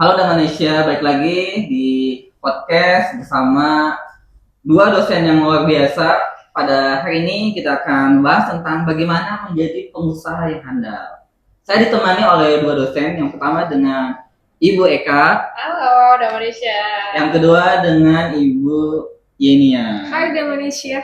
Halo Indonesia, balik lagi di podcast bersama dua dosen yang luar biasa. Pada hari ini kita akan bahas tentang bagaimana menjadi pengusaha yang handal. Saya ditemani oleh dua dosen. Yang pertama dengan Ibu Eka. Halo, Indonesia. Yang kedua dengan Ibu Yenia. Hai, Indonesia.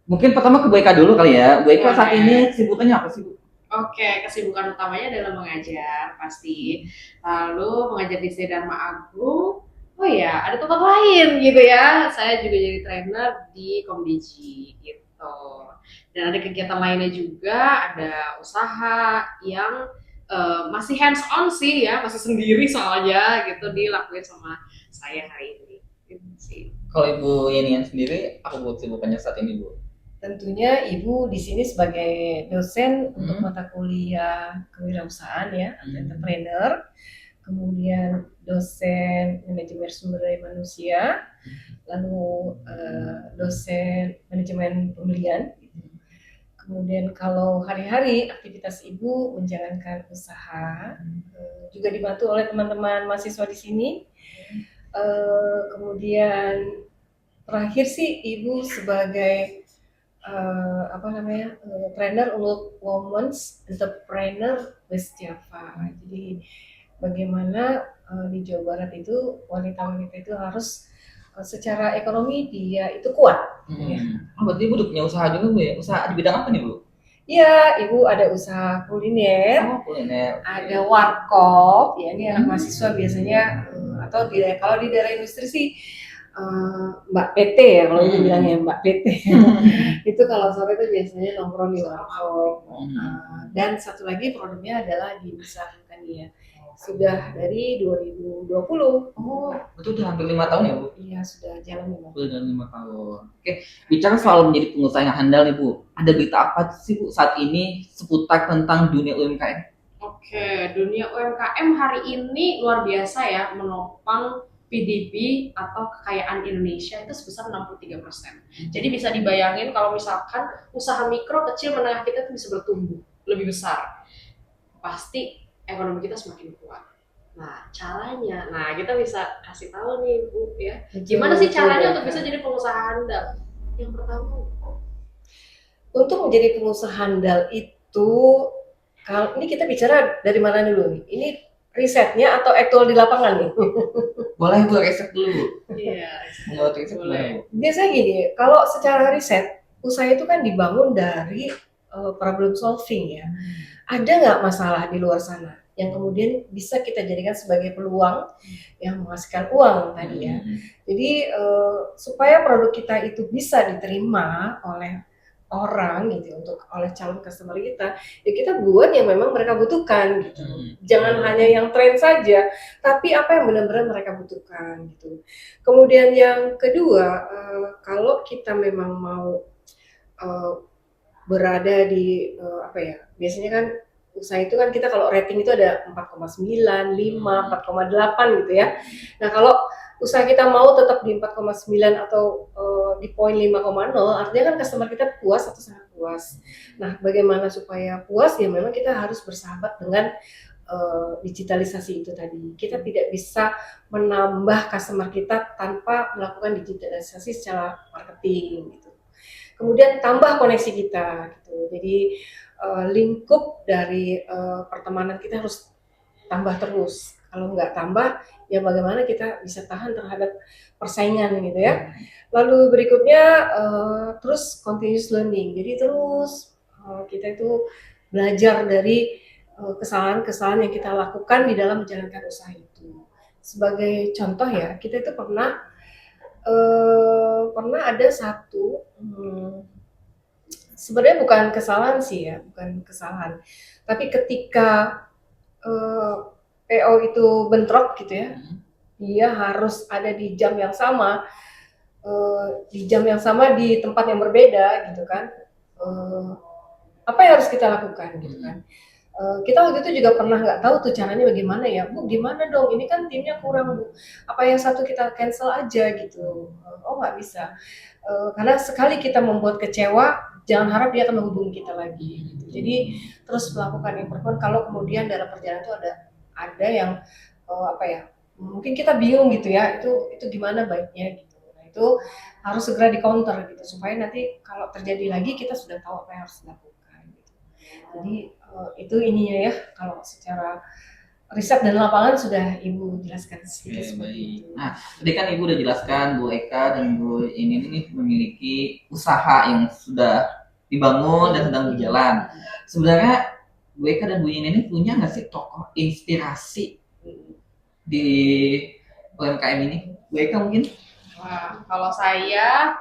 Mungkin pertama ke Bu Eka dulu kali ya. Bu Eka saat ini kesibukannya apa sih Bu? Oke, kesibukan utamanya adalah mengajar, pasti. Lalu mengajar di Sri Dharma Agung. Oh ya, ada tempat lain gitu ya. Saya juga jadi trainer di Komdiji gitu. Dan ada kegiatan lainnya juga, ada usaha yang masih hands on sih ya, masih sendiri soalnya gitu dilakuin sama saya hari ini. Gitu sih. Kalau Ibu Yenia sendiri, apa Bu kesibukannya saat ini Bu? Tentunya Ibu di sini sebagai dosen untuk mata kuliah kewirausahaan ya, atau entrepreneur, kemudian dosen manajemen sumber daya manusia, lalu dosen manajemen pembelian. Kemudian kalau hari-hari aktivitas Ibu menjalankan usaha, juga dibantu oleh teman-teman mahasiswa di sini. Kemudian terakhir sih Ibu sebagai trainer untuk Women's Entrepreneur West Java. Jadi bagaimana di Jawa Barat itu wanita-wanita itu harus secara ekonomi dia itu kuat. Ya. Berarti Ibu udah punya usaha juga Bu ya? Usaha di bidang apa nih Bu? Iya, Ibu ada usaha kuliner. Oh, kuliner. Ada warkop, ya ini anak mahasiswa biasanya atau kalau di daerah industri sih Mbak PT ya kalau itu bilangnya Mbak PT. Itu kalau sore itu biasanya nongkrong di warkop. Dan satu lagi produknya adalah di Nusa Tania. Sudah dari 2020. Oh, itu udah hampir 5 tahun ya Bu? Iya, sudah jalan 5 tahun. Sudah 5 tahun. Oke, bicara soal menjadi pengusaha yang handal nih Bu. Ada berita apa sih Bu saat ini seputar tentang dunia UMKM? Oke, dunia UMKM hari ini luar biasa ya, menopang PDB atau kekayaan Indonesia itu sebesar 63%. Jadi bisa dibayangin kalau misalkan usaha mikro, kecil, menengah kita itu bisa bertumbuh lebih besar. Pasti ekonomi kita semakin kuat. Nah, caranya, kita bisa kasih tahu nih Bu ya. Gimana sih caranya untuk bisa jadi pengusaha handal? Yang pertama, untuk menjadi pengusaha handal itu, kalau ini kita bicara dari mana dulu nih? Ini risetnya atau aktual di lapangan nih? Boleh Bu, riset dulu. Iya, Menurut riset boleh. Biasanya gini, kalau secara riset, usaha itu kan dibangun dari problem solving ya. Ada nggak masalah di luar sana yang kemudian bisa kita jadikan sebagai peluang yang menghasilkan uang tadi ya. Jadi supaya produk kita itu bisa diterima oleh orang gitu, untuk oleh calon customer kita, ya kita buat yang memang mereka butuhkan gitu. Jangan hanya yang tren saja, tapi apa yang benar-benar mereka butuhkan gitu. Kemudian yang kedua, kalau kita memang mau berada di biasanya kan usaha itu kan kita kalau rating itu ada 4,9, 5, 4,8 gitu ya. Nah kalau usaha kita mau tetap di 4,9 atau di poin 5,0, artinya kan customer kita puas atau sangat puas. Nah bagaimana supaya puas ya memang kita harus bersahabat dengan digitalisasi itu tadi. Kita tidak bisa menambah customer kita tanpa melakukan digitalisasi secara marketing gitu. Kemudian tambah koneksi kita gitu. Jadi lingkup dari pertemanan kita harus tambah terus. Kalau nggak tambah, ya bagaimana kita bisa tahan terhadap persaingan gitu ya. Lalu berikutnya terus continuous learning. Jadi terus kita itu belajar dari kesalahan-kesalahan yang kita lakukan di dalam menjalankan usaha itu. Sebagai contoh ya, kita itu pernah ada satu sebenarnya bukan kesalahan sih ya, bukan kesalahan. Tapi ketika PO itu bentrok gitu ya, dia harus ada di jam yang sama, di tempat yang berbeda gitu kan. Apa yang harus kita lakukan gitu kan? Kita waktu itu juga pernah nggak tahu tuh caranya bagaimana ya, Bu gimana dong, ini kan timnya kurang Bu, apa yang satu kita cancel aja gitu. Oh nggak bisa, karena sekali kita membuat kecewa, jangan harap dia akan menghubungi kita lagi gitu. Jadi terus melakukan improvement kalau kemudian dalam perjalanan itu ada yang apa ya, mungkin kita bingung gitu ya, itu gimana baiknya gitu. Nah itu harus segera di counter gitu supaya nanti kalau terjadi lagi kita sudah tahu apa yang harus dilakukan gitu. Jadi itu ininya ya, kalau secara riset dan lapangan sudah Ibu jelaskan sedikit Oke, seperti baik. itu. Nah, tadi kan Ibu udah jelaskan Bu Eka dan Bu ini nih memiliki usaha yang sudah dibangun dan sedang berjalan. Sebenarnya Bu Eka dan Bu ini punya nggak sih tokoh inspirasi di UMKM ini? Bu Eka mungkin? Wah, kalau saya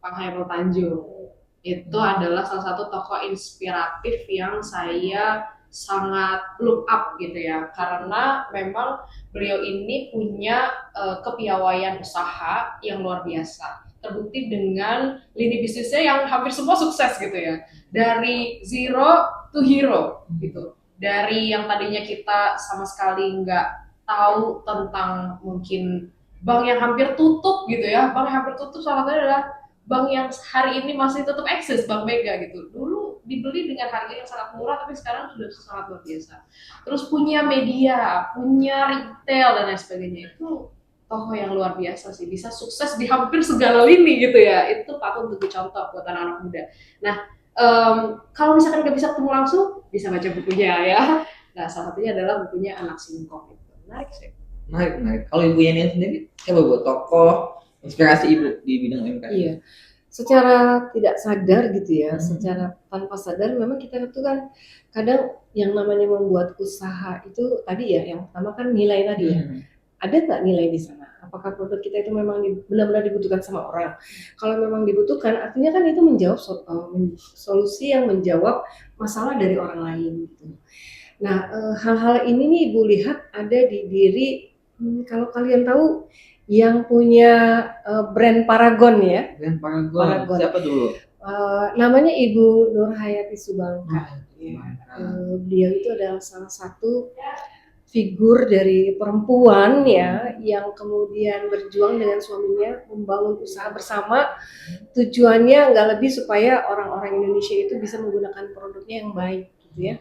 Pak Hairul Tanjung itu adalah salah satu tokoh inspiratif yang saya sangat look up gitu ya, karena memang beliau ini punya kepiawaian usaha yang luar biasa, terbukti dengan lini bisnisnya yang hampir semua sukses gitu ya, dari zero to hero gitu, dari yang tadinya kita sama sekali nggak tahu tentang mungkin bank yang hampir tutup gitu ya, bank yang hampir tutup salah satunya adalah bank yang hari ini masih tetap eksis, Bank Mega gitu. Dulu dibeli dengan harga yang sangat murah, tapi sekarang sudah sangat luar biasa. Terus punya media, punya retail dan lain sebagainya. Itu tokoh yang luar biasa sih, bisa sukses di hampir segala lini gitu ya. Itu patut untuk dicontoh buat anak-anak muda. Nah, kalau misalkan nggak bisa ketemu langsung, bisa baca bukunya ya. Nah, salah satunya adalah bukunya Anak Singkong itu. Menarik sih. Menarik. Kalau Ibu Yeni sendiri, siapa Bu tokoh inspirasi Ibu di bidang UMKM? Iya, secara tidak sadar gitu ya, secara tanpa sadar memang kita itu kan kadang yang namanya membuat usaha itu tadi ya, yang pertama kan nilai tadi ya. Ada nggak nilai di sana? Apakah produk kita itu memang benar-benar dibutuhkan sama orang? Kalau memang dibutuhkan, artinya kan itu menjawab solusi yang menjawab masalah dari orang lain gitu. Nah, hal-hal ini nih Ibu lihat ada di diri, kalau kalian tahu yang punya brand Paragon ya. Brand Paragon. Siapa dulu? Namanya Ibu Nur Hayati Subangka. Beliau itu adalah salah satu figur dari perempuan ya yang kemudian berjuang dengan suaminya membangun usaha bersama. Tujuannya nggak lebih supaya orang-orang Indonesia itu bisa menggunakan produknya yang baik gitu ya.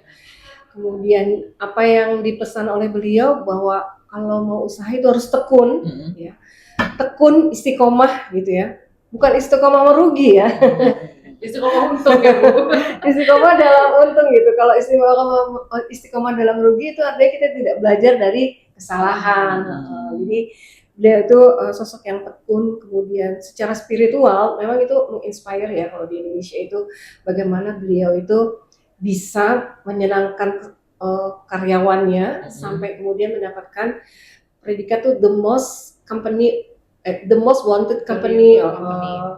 Kemudian apa yang dipesan oleh beliau bahwa kalau mau usaha itu harus tekun, ya. Tekun, istiqomah gitu ya. Bukan istiqomah merugi ya. Istiqomah untung ya Bu. Istiqomah dalam untung gitu. Kalau istiqomah dalam rugi itu artinya kita tidak belajar dari kesalahan. Jadi beliau itu sosok yang tekun, kemudian secara spiritual memang itu menginspire ya kalau di Indonesia itu bagaimana beliau itu bisa menyenangkan karyawannya sampai kemudian mendapatkan predikat tuh the most wanted company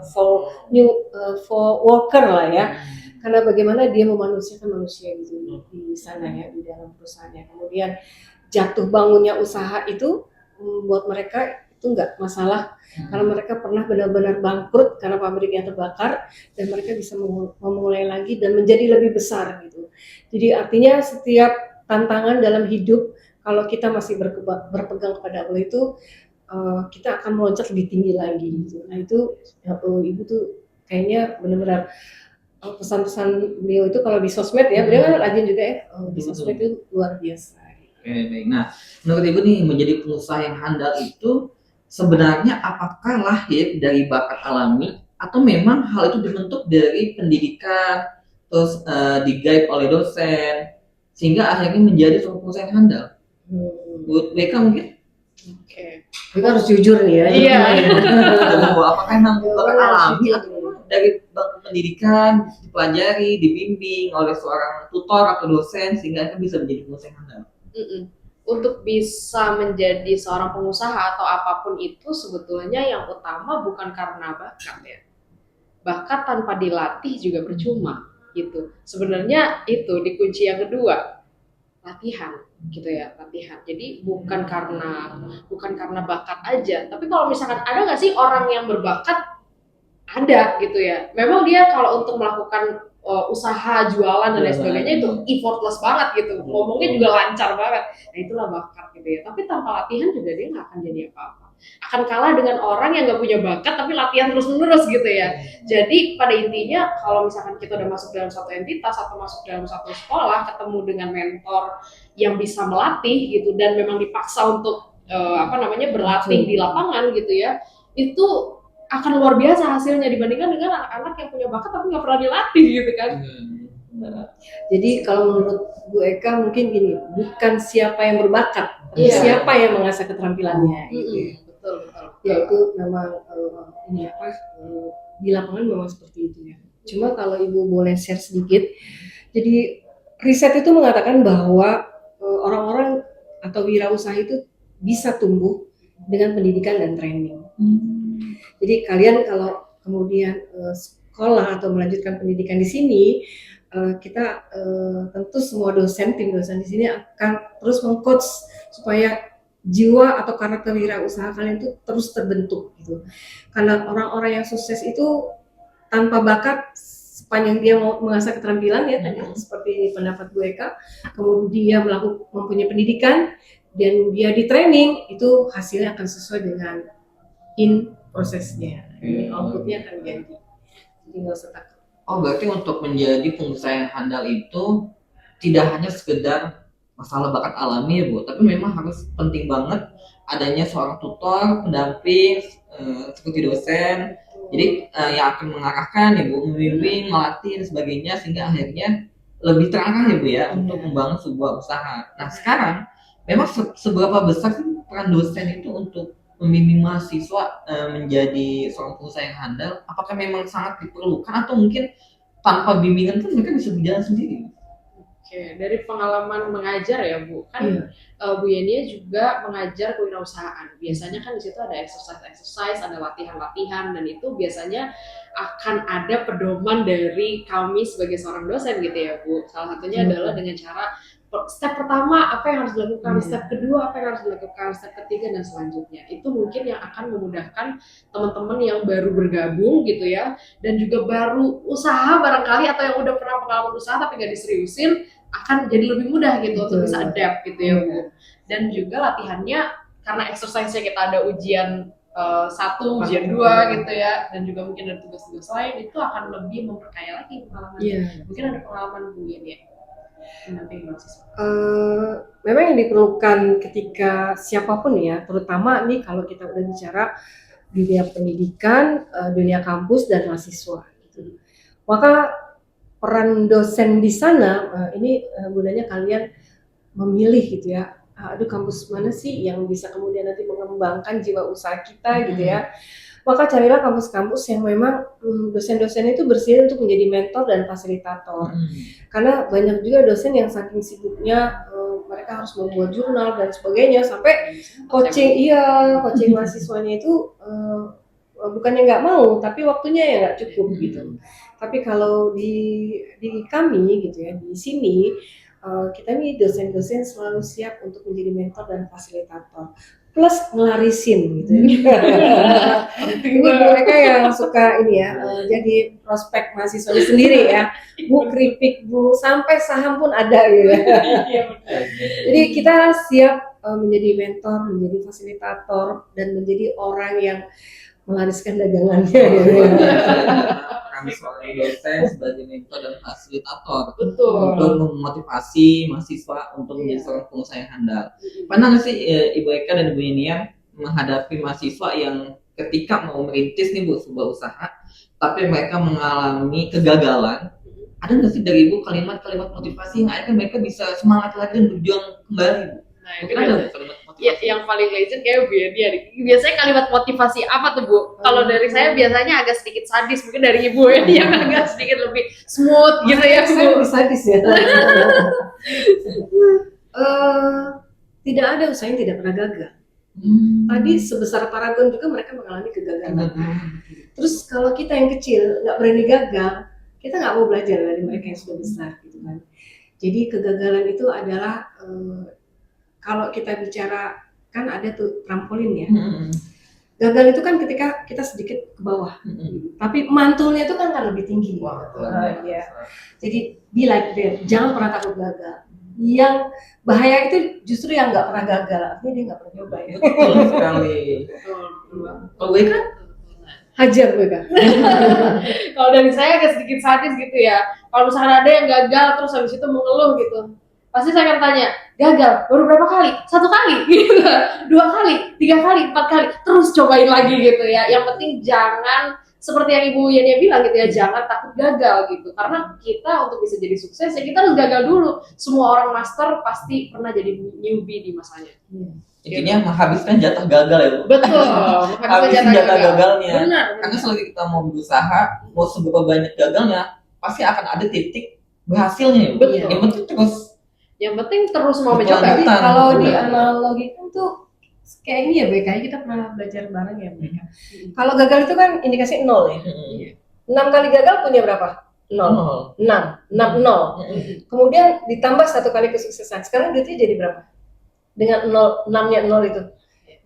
for worker lah ya. Karena bagaimana dia memanusiakan manusia gitu di sana ya, di dalam perusahaannya. Kemudian jatuh bangunnya usaha itu buat mereka itu nggak masalah karena mereka pernah benar-benar bangkrut karena pabriknya terbakar dan mereka bisa memulai lagi dan menjadi lebih besar gitu. Jadi artinya setiap tantangan dalam hidup kalau kita masih berpegang kepada Allah itu kita akan meloncat lebih tinggi lagi gitu. Nah itu Ibu tuh kayaknya benar-benar pesan-pesan beliau itu kalau di sosmed ya, beliau kan rajin juga ya, di sosmed itu luar biasa. Oke, baik. Nah, menurut Ibu nih menjadi pengusaha yang handal itu sebenarnya apakah lahir dari bakat alami atau memang hal itu dibentuk dari pendidikan terus di-guide oleh dosen sehingga akhirnya menjadi seorang pengusaha yang handal? Menurut mereka mungkin? Oke. Kita harus jujur nih ya. Iya. Apakah memang bakat alami atau dari pendidikan dipelajari, dibimbing oleh seorang tutor atau dosen sehingga bisa menjadi pengusaha yang handal? Untuk bisa menjadi seorang pengusaha atau apapun itu sebetulnya yang utama bukan karena bakat ya. Bakat tanpa dilatih juga percuma gitu. Sebenarnya itu di kunci yang kedua, latihan gitu ya, latihan. Jadi bukan karena bakat aja, tapi kalau misalkan ada nggak sih orang yang berbakat? Ada gitu ya. Memang dia kalau untuk melakukan usaha jualan dan lain sebagainya itu effortless banget gitu, ngomongnya juga lancar banget. Nah itulah bakat gitu ya. Tapi tanpa latihan juga dia nggak akan jadi apa-apa. akan kalah dengan orang yang nggak punya bakat tapi latihan terus menerus gitu ya. Jadi pada intinya kalau misalkan kita udah masuk dalam satu entitas atau masuk dalam satu sekolah, ketemu dengan mentor yang bisa melatih gitu dan memang dipaksa untuk berlatih di lapangan gitu ya, itu akan luar biasa hasilnya dibandingkan dengan anak-anak yang punya bakat tapi nggak pernah dilatih gitu kan. Jadi kalau menurut Bu Eka mungkin gini, bukan siapa yang berbakat, tapi siapa yang mengasah keterampilannya. Betul. Ya itu memang di lapangan memang seperti itu ya. Cuma kalau Ibu boleh share sedikit, jadi riset itu mengatakan bahwa orang-orang atau wirausaha itu bisa tumbuh dengan pendidikan dan training. Jadi kalian kalau kemudian sekolah atau melanjutkan pendidikan di sini, kita tentu semua tim dosen di sini akan terus mengcoach supaya jiwa atau karakter wirausaha kalian itu terus terbentuk gitu. Karena orang-orang yang sukses itu tanpa bakat, sepanjang dia mau mengasah keterampilan ya tadi seperti pendapat Bu Eka, kemudian dia mempunyai pendidikan dan dia di training, itu hasilnya akan sesuai dengan prosesnya, outputnya akan jadi nggak usah takut. Oh, berarti untuk menjadi pengusaha yang handal itu tidak hanya sekedar masalah bakat alami ya Bu, tapi memang harus penting banget adanya seorang tutor, pendamping, seperti dosen, jadi yang akan mengarahkan ya Bu, membimbing, melatih dan sebagainya, sehingga akhirnya lebih terarah ya Bu ya untuk membangun sebuah usaha. Nah sekarang memang seberapa besar sih peran dosen itu untuk membimbing mahasiswa menjadi seorang pengusaha yang handal? Apakah memang sangat diperlukan atau mungkin tanpa bimbingan kan mereka bisa berjalan sendiri? Oke, dari pengalaman mengajar ya Bu, kan Bu Yenia juga mengajar kewirausahaan. Biasanya kan di situ ada exercise, ada latihan-latihan, dan itu biasanya akan ada pedoman dari kami sebagai seorang dosen gitu ya Bu. Salah satunya adalah dengan cara step pertama apa yang harus dilakukan, step kedua apa yang harus dilakukan, step ketiga dan selanjutnya. Itu mungkin yang akan memudahkan teman-teman yang baru bergabung gitu ya, dan juga baru usaha barangkali atau yang udah pernah pengalaman usaha tapi nggak diseriusin, akan jadi lebih mudah gitu untuk bisa adapt gitu ya Bu. Dan juga latihannya karena exercise-nya kita ada ujian 1, ujian 2 gitu ya, dan juga mungkin ada tugas-tugas lain, itu akan lebih memperkaya lagi pengalamannya. Mungkin ada pengalaman Bu Yenia. Memang yang diperlukan ketika siapapun ya, terutama nih kalau kita udah bicara dunia pendidikan, dunia kampus dan mahasiswa gitu. Maka peran dosen di sana ini gunanya kalian memilih gitu ya. Aduh, kampus mana sih yang bisa kemudian nanti mengembangkan jiwa usaha kita gitu ya. Maka carilah kampus-kampus yang memang dosen-dosen itu bersih untuk menjadi mentor dan fasilitator. Karena banyak juga dosen yang saking sibuknya mereka harus membuat jurnal dan sebagainya, sampai coaching mahasiswanya itu bukannya nggak mau, tapi waktunya ya nggak cukup gitu. Tapi kalau di kami gitu ya, di sini kita nih dosen-dosen selalu siap untuk menjadi mentor dan fasilitator, plus ngelarisin gitu. Ini mereka yang suka ini ya, jadi prospek mahasiswa sendiri ya, Bu keripik Bu, sampai saham pun ada gitu. Jadi kita siap menjadi mentor, menjadi fasilitator, dan menjadi orang yang melariskan dagangannya. Kami sebagai dosen, sebagai mentor dan fasilitator, betul, untuk memotivasi mahasiswa untuk menjadi seorang pengusaha yang handal. Pernah nggak sih Ibu Eka dan Ibu Yenia menghadapi mahasiswa yang ketika mau merintis nih Bu sebuah usaha, tapi mereka mengalami kegagalan? Ada nggak sih dari Ibu kalimat-kalimat motivasi yang akhirnya mereka bisa semangat lagi dan berjuang kembali Bu? Nah, itu ada kalimat motivasi? Ya, yang paling legend kayak Bu Yenia. Biasanya kalimat motivasi apa tuh Bu? Kalau dari saya biasanya agak sedikit sadis, mungkin dari Ibu ya yang agak sedikit lebih smooth gitu ya Bu. Saya sadis ya. Tidak ada usaha yang tidak pernah gagal. Tadi sebesar Paragon juga mereka mengalami kegagalan. Terus kalau kita yang kecil nggak berani gagal, kita nggak mau belajar dari mereka yang sudah besar gitu kan. Jadi kegagalan itu adalah kalau kita bicara kan ada tuh trampolin ya. Gagal itu kan ketika kita sedikit ke bawah, tapi mantulnya itu kan lebih tinggi. Ya. Jadi be like that, jangan pernah takut gagal. Yang bahaya itu justru yang nggak pernah gagal, artinya dia nggak pernah coba ya. Betul sekali. Betul, betul banget. Kalau gue kan Hajar mereka. Kalau dari saya agak sedikit sadis gitu ya. Kalau misalkan ada yang gagal terus habis itu mengeluh gitu, pasti saya akan tanya, gagal baru berapa kali? 1 kali, gitu. 2 kali, 3 kali, 4 kali, terus cobain lagi gitu ya. Yang penting jangan seperti yang Ibu Yani bilang gitu ya, jangan takut gagal gitu. Karena kita untuk bisa jadi sukses ya kita harus gagal dulu. Semua orang master pasti pernah jadi newbie di masanya. intinya menghabiskan jatah gagal ya Bu. Betul. Habisin jatah gagalnya. Benar. Karena selagi kita mau berusaha, mau seberapa banyak gagalnya, pasti akan ada titik berhasilnya ya Bu. Betul. Yang penting terus Yang penting terus mau mencoba. Berkelanjutan. Tapi kalau betul. di analogikan tuh kayak ini ya BK, kita pernah belajar bareng ya BK. Kalau gagal itu kan indikasi 0 ya. 6 kali gagal punya berapa? 0. 6. 0. Kemudian ditambah 1 kali kesuksesan. Sekarang duitnya jadi berapa? Dengan 0, 6-nya 0 itu.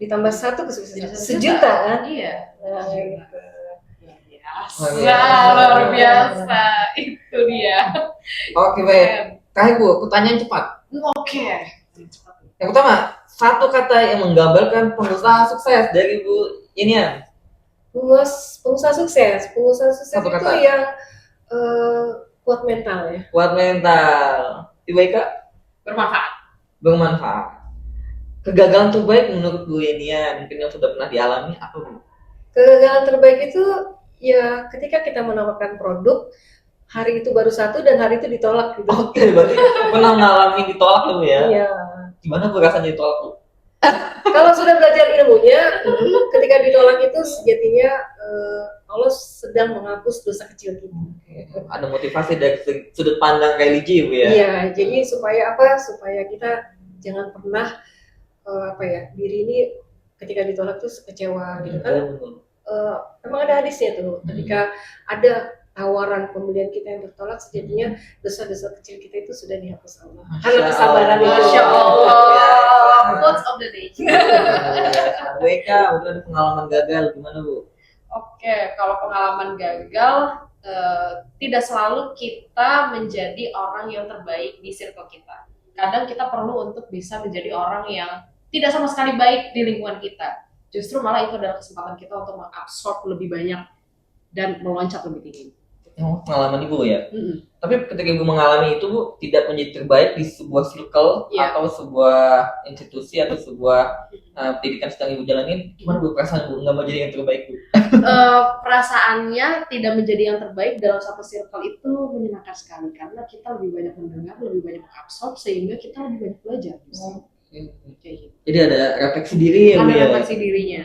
Ditambah 1 kesuksesan. 1 juta kan? Iya. Nah, gitu. Luar biasa. Itu dia. Oke baik. Terakhir Bu, pertanyaan cepat. Oke. Yang pertama, 1 kata yang menggambarkan pengusaha sukses dari Bu Inian. Pengusaha sukses. Pengusaha sukses Satu itu kata. yang kuat mental ya. Kuat mental. Ibu Eka, Bermanfaat. bermanfaat. Kegagalan terbaik menurut Bu Inian mungkin yang sudah pernah dialami apa Bu? Kegagalan terbaik itu ya ketika kita menawarkan produk, hari itu baru 1 dan hari itu ditolak gitu. Oke, berarti pernah mengalami ditolak ya Bu ya? Iya. Gimana Bu rasanya ditolak Bu? Kalau sudah belajar ilmunya, ketika ditolak itu sejatinya Allah sedang menghapus dosa kecil kita. Ada motivasi dari sudut pandang religi Bu ya? Iya, jadi supaya apa? Supaya kita jangan pernah diri ini ketika ditolak tuh kecewa gitu kan. Betul. Memang ada hadisnya tuh, ketika ada tawaran pembelian kita yang bertolak, sejatinya dosa-dosa kecil kita itu sudah dihapus Allah. Karena kesabaran itu. Masya Allah. Quotes of the day. Bu Eka, udah ada pengalaman gagal gimana Bu? Oke, kalau pengalaman gagal, tidak selalu kita menjadi orang yang terbaik di circle kita. Kadang kita perlu untuk bisa menjadi orang yang tidak sama sekali baik di lingkungan kita. Justru malah itu adalah kesempatan kita untuk mengabsorb lebih banyak dan meloncat lebih tinggi. Oh, pengalaman Ibu ya? Tapi ketika Ibu mengalami itu Bu, tidak menjadi terbaik di sebuah circle Iya. atau sebuah institusi atau sebuah pendidikan sedang Ibu jalanin, gimana Bu perasaan Bu nggak mau jadi yang terbaik Bu? Perasaannya tidak menjadi yang terbaik dalam satu circle itu menyenangkan sekali karena kita lebih banyak mendengar, lebih banyak mengabsorb sehingga kita lebih banyak belajar. Kayak gitu. Jadi ada refleksi diri ya Bu Ada ya? refleksi dirinya.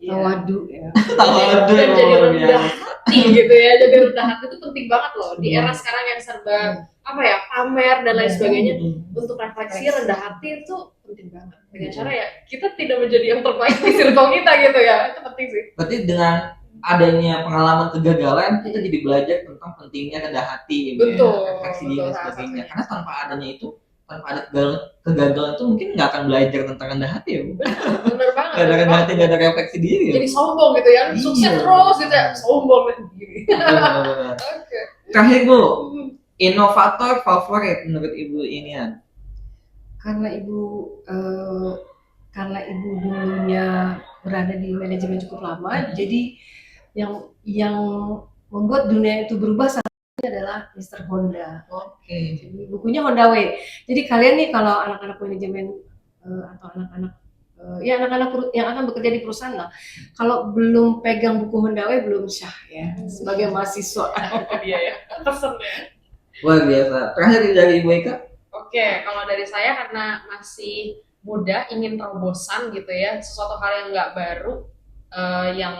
Iya. Tawadu ya. Waduh, Dan jadi luar rendah biasa. hati gitu ya. Jadi rendah hati itu penting banget loh di era sekarang yang serba pamer dan lain sebagainya. Untuk refleksi rendah hati itu penting banget. Dengan cara ya kita tidak menjadi yang terbaik di circle kita gitu ya. Itu penting sih. Berarti dengan adanya pengalaman kegagalan kita jadi belajar tentang pentingnya rendah hati, Betul, refleksi diri dan betul, sebagainya. rasanya. Karena tanpa adanya itu, tanpa ada kegagalan itu mungkin nggak akan belajar tentang rendah hati ya Bu. Bener banget. Nggak ada rendah hati, nggak ada refleksi diri ya. Jadi sombong gitu ya. Sukses Iya. terus gitu ya. Sombong sendiri. Benar-benar. Oke. Terakhir Bu, inovator favorit menurut Ibu Inian? Karena ibu dulunya berada di manajemen cukup lama, jadi yang membuat dunia itu berubah saat ini adalah Mr. Honda. Oke. Jadi bukunya Honda Way. Jadi kalian nih kalau anak-anak manajemen atau anak-anak yang akan bekerja di perusahaan lah, kalau belum pegang buku Honda Way belum syah ya sebagai mahasiswa. Itu dia ya. Pesen ya. Luar biasa. Terakhir dari Ibu Eka? Oke, kalau dari saya karena masih muda, ingin terobosan gitu ya, sesuatu hal yang nggak baru, yang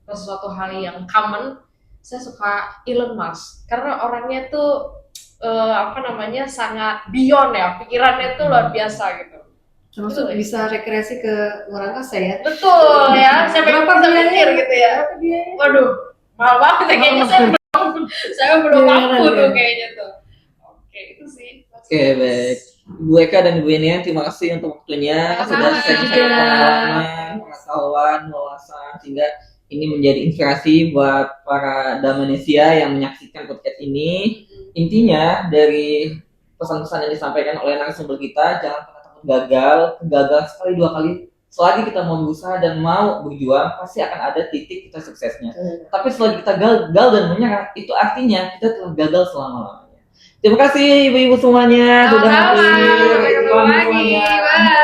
sesuatu hal yang common. Saya suka Elon Musk karena orangnya tuh sangat beyond ya, pikirannya tuh luar biasa gitu. Termasuk bisa rekreasi ke luar angkasa ya. Betul ya, saya pengen bisa mikir gitu ya. Berapa biayanya? Waduh, mahal banget ya kayaknya saya belum mampu tuh kayaknya tuh. Oke, itu sih. Oke, baik. Bu Eka dan Bu Inian, terima kasih untuk waktunya. Sudah Sama-sama. share pengalaman, pengetahuan, wawasan, sehingga ini menjadi inspirasi buat para Damanesia yang menyaksikan podcast ini. Intinya dari pesan-pesan yang disampaikan oleh narasumber kita. Jangan pernah takut gagal sekali dua kali. Selagi kita mau berusaha dan mau berjuang, pasti akan ada titik kita suksesnya. Tapi selagi kita gagal dan menyerah, itu artinya kita telah gagal selama-lamanya. Terima kasih ibu-ibu semuanya sudah Sama-sama. hadir. Sampai ketemu Selamat lagi. semuanya. Bye.